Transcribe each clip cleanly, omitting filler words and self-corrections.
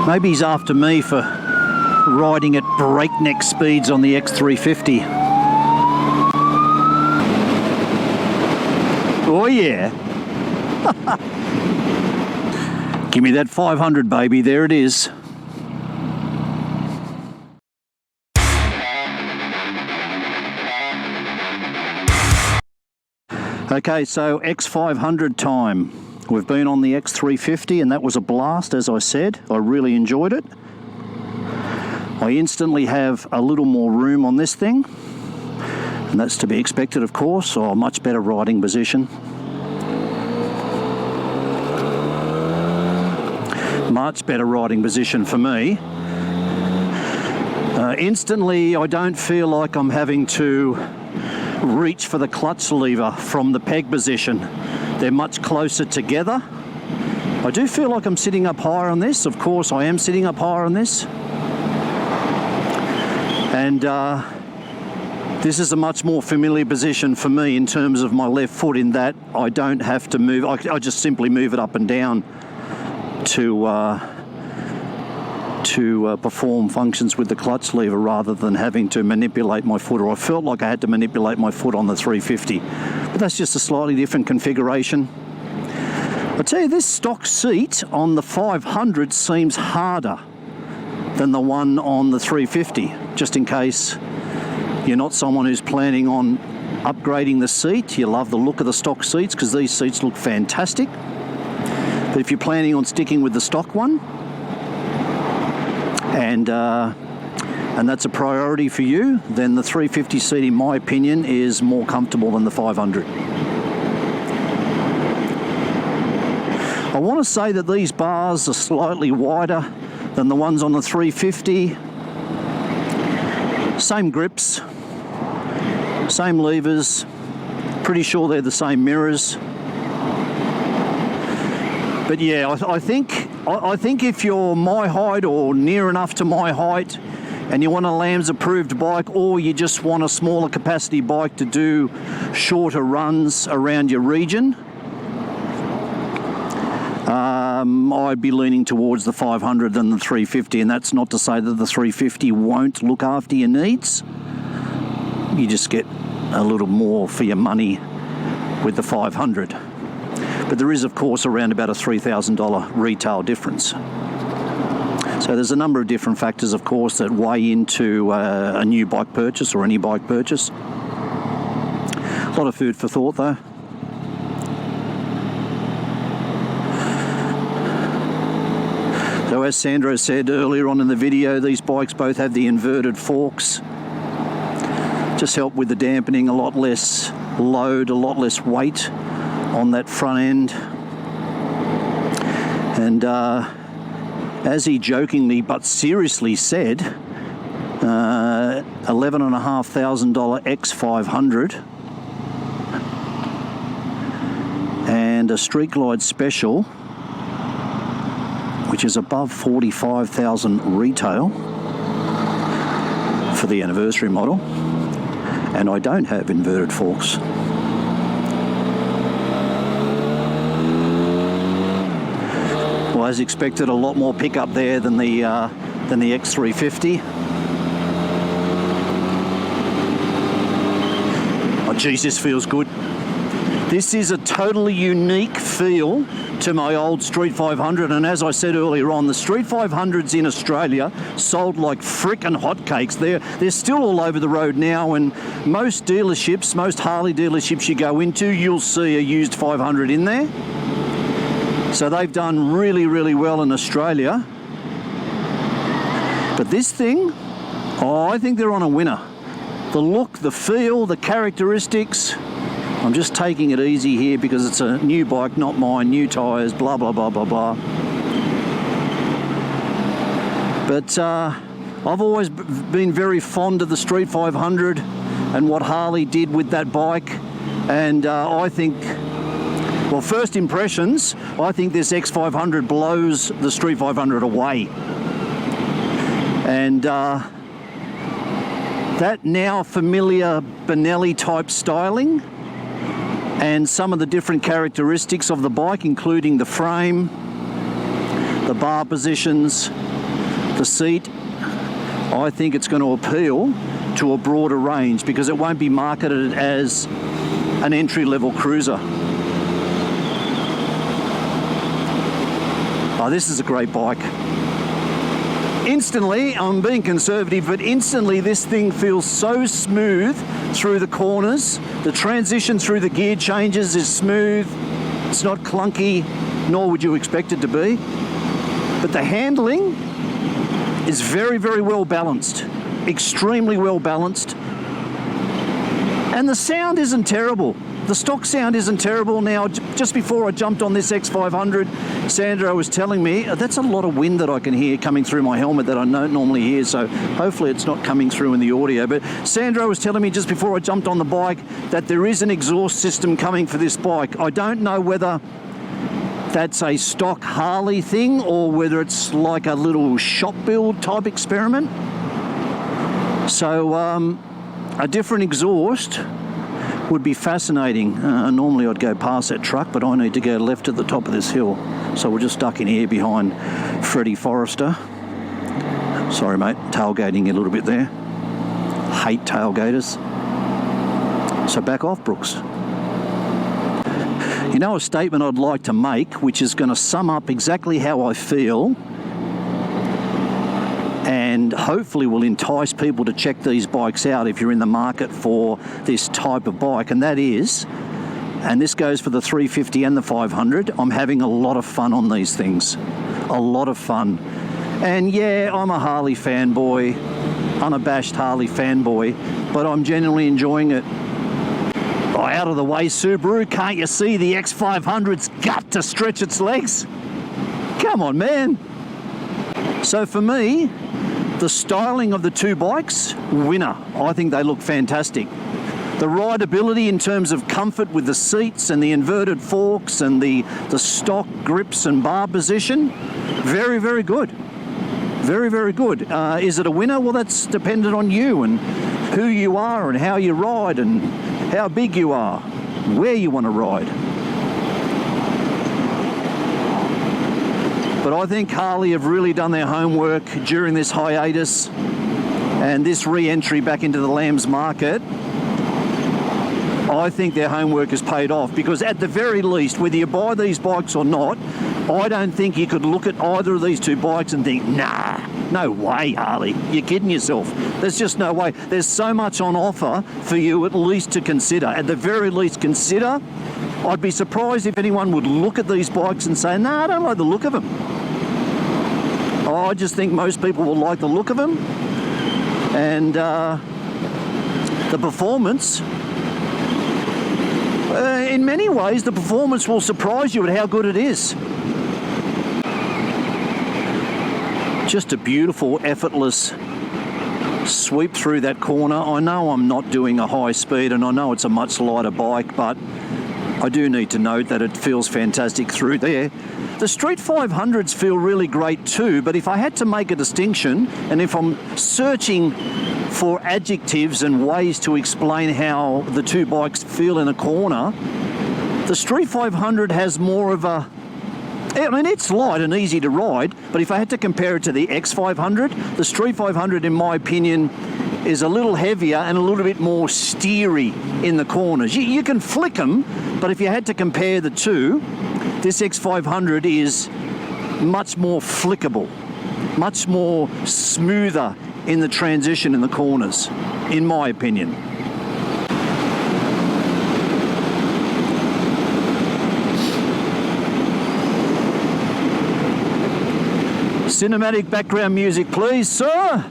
Maybe he's after me for riding at breakneck speeds on the X350. Oh yeah. Give me that 500, baby. There it is. Okay, so X500 time. We've been on the X350 and that was a blast, as I said. I really enjoyed it. I instantly have a little more room on this thing, and that's to be expected, of course, or a much better riding position. Much better riding position for me. Instantly, I don't feel like I'm having to reach for the clutch lever from the peg position. They're much closer together. I do feel like I'm sitting up higher on this. Of course, I am sitting up higher on this. And this is a much more familiar position for me in terms of my left foot, in that I don't have to move. I just simply move it up and down to perform functions with the clutch lever rather than having to manipulate my foot, or I felt like I had to manipulate my foot on the 350. But that's just a slightly different configuration. I'll tell you, this stock seat on the 500 seems harder than the one on the 350, just in case you're not someone who's planning on upgrading the seat. You love the look of the stock seats because these seats look fantastic. But if you're planning on sticking with the stock one, and that's a priority for you, then the 350 seat, in my opinion, is more comfortable than the 500. I want to say that these bars are slightly wider than the ones on the 350. Same grips, same levers, pretty sure they're the same mirrors. But yeah, I think if you're my height or near enough to my height and you want a LAMS approved bike, or you just want a smaller capacity bike to do shorter runs around your region, I'd be leaning towards the 500 than the 350, and that's not to say that the 350 won't look after your needs. You just get a little more for your money with the 500. But there is, of course, around about a $3,000 retail difference. So there's a number of different factors, of course, that weigh into a new bike purchase or any bike purchase. A lot of food for thought, though. So as Sandro said earlier on in the video, these bikes both have the inverted forks. Just help with the dampening, a lot less load, a lot less weight on that front end. And as he jokingly but seriously said, $11,500 X500 and a Street Glide Special, which is above $45,000 retail for the anniversary model, and I don't have inverted forks. Well, as expected, a lot more pickup there than the X350. Oh geez, this feels good. This is a totally unique feel to my old Street 500, and as I said earlier on, the Street 500s in Australia sold like frickin' hotcakes. They're still all over the road now, and most dealerships, most Harley dealerships you go into, you'll see a used 500 in there. So they've done really, really well in Australia. But this thing, oh, I think they're on a winner. The look, the feel, the characteristics. I'm just taking it easy here because it's a new bike, not mine, new tyres, blah, blah, blah, blah, blah. But I've always been very fond of the Street 500 and what Harley did with that bike. And I think, well, first impressions, I think this X500 blows the Street 500 away. And that now familiar Benelli type styling and some of the different characteristics of the bike, including the frame, the bar positions, the seat. I think it's going to appeal to a broader range because it won't be marketed as an entry-level cruiser. Oh, this is a great bike. Instantly, I'm being conservative, but instantly this thing feels so smooth through the corners. The transition through the gear changes is smooth. It's not clunky, nor would you expect it to be. But the handling is very, very well balanced. Extremely well balanced. And the sound isn't terrible. The stock sound isn't terrible. Now, just before I jumped on this X500, Sandra was telling me that's a lot of wind that I can hear coming through my helmet that I don't normally hear, so hopefully it's not coming through in the audio. But Sandra was telling me just before I jumped on the bike that there is an exhaust system coming for this bike. I don't know whether that's a stock Harley thing or whether it's like a little shop build type experiment. So a different exhaust would be fascinating. Normally I'd go past that truck, but I need to go left at the top of this hill. So we're just stuck in here behind Freddie Forrester. Sorry mate, tailgating a little bit there. Hate tailgaters. So back off, Brooks. You know, a statement I'd like to make, which is going to sum up exactly how I feel and hopefully will entice people to check these bikes out if you're in the market for this type of bike, and that is, and this goes for the 350 and the 500, I'm having a lot of fun on these things. A lot of fun. And yeah, I'm a Harley fanboy, unabashed Harley fanboy, but I'm genuinely enjoying it. Oh, out of the way, Subaru, can't you see the X500's got to stretch its legs? Come on, man. So for me, the styling of the two bikes, winner. I think they look fantastic. The rideability in terms of comfort with the seats and the inverted forks and the stock grips and bar position, very, very good. Very, very good. Is it a winner? Well, that's dependent on you and who you are and how you ride and how big you are, where you want to ride. But I think Harley have really done their homework during this hiatus and this re-entry back into the lambs market. I think their homework has paid off because at the very least, whether you buy these bikes or not, I don't think you could look at either of these two bikes and think, nah, no way, Harley. You're kidding yourself. There's just no way. There's so much on offer for you at least to consider. At the very least, consider. I'd be surprised if anyone would look at these bikes and say, nah, I don't like the look of them. I just think most people will like the look of them. And the performance, in many ways, the performance will surprise you at how good it is. Just a beautiful, effortless sweep through that corner. I know I'm not doing a high speed and I know it's a much lighter bike, but I do need to note that it feels fantastic through there. The Street 500s feel really great too, but if I had to make a distinction, and if I'm searching for adjectives and ways to explain how the two bikes feel in a corner, the Street 500 has more of a, I mean, it's light and easy to ride, but if I had to compare it to the X500, the Street 500, in my opinion, is a little heavier and a little bit more steery in the corners. You can flick them, but if you had to compare the two, this X500 is much more flickable, much more smoother in the transition in the corners, in my opinion. Cinematic background music, please, sir.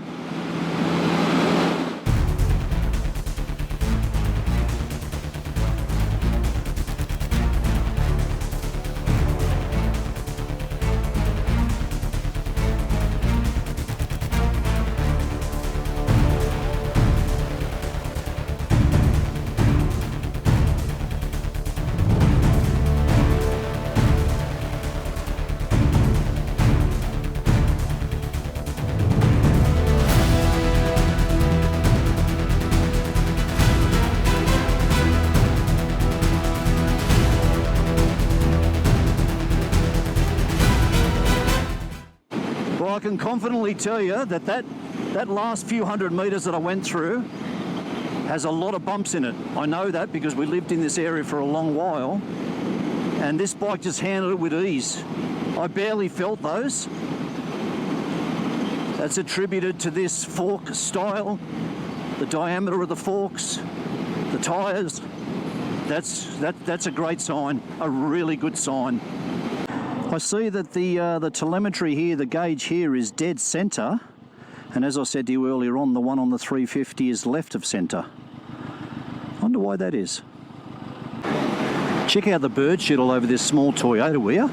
Well, I can confidently tell you that that last few hundred metres that I went through has a lot of bumps in it. I know that because we lived in this area for a long while, and this bike just handled it with ease. I barely felt those. That's attributed to this fork style, the diameter of the forks, the tyres. That's a great sign, a really good sign. I see that the telemetry here, the gauge here is dead centre, and as I said to you earlier on, the one on the 350 is left of centre. Wonder why that is. Check out the bird shit all over this small Toyota, will you?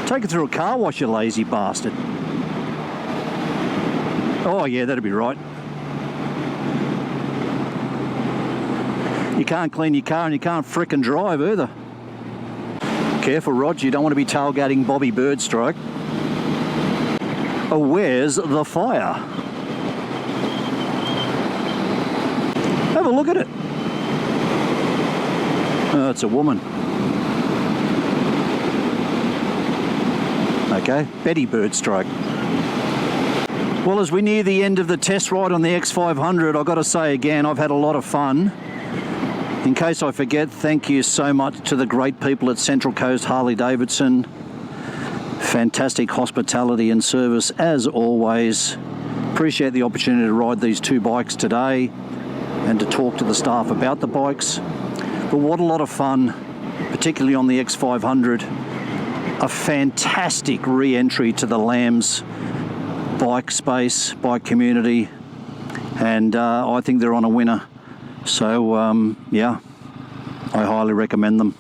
Take it through a car wash, you lazy bastard. Oh yeah, that'd be right. You can't clean your car and you can't frickin' drive either. Careful, Rog, you don't want to be tailgating Bobby Birdstroke. Oh, where's the fire? Have a look at it. Oh, it's a woman. Okay, Betty Birdstroke. Well, as we near the end of the test ride on the X500, I've got to say again, I've had a lot of fun. In case I forget, thank you so much to the great people at Central Coast Harley-Davidson. Fantastic hospitality and service as always. Appreciate the opportunity to ride these two bikes today and to talk to the staff about the bikes. But what a lot of fun, particularly on the X500. A fantastic re-entry to the Lambs bike space, bike community, and I think they're on a winner. So yeah, I highly recommend them.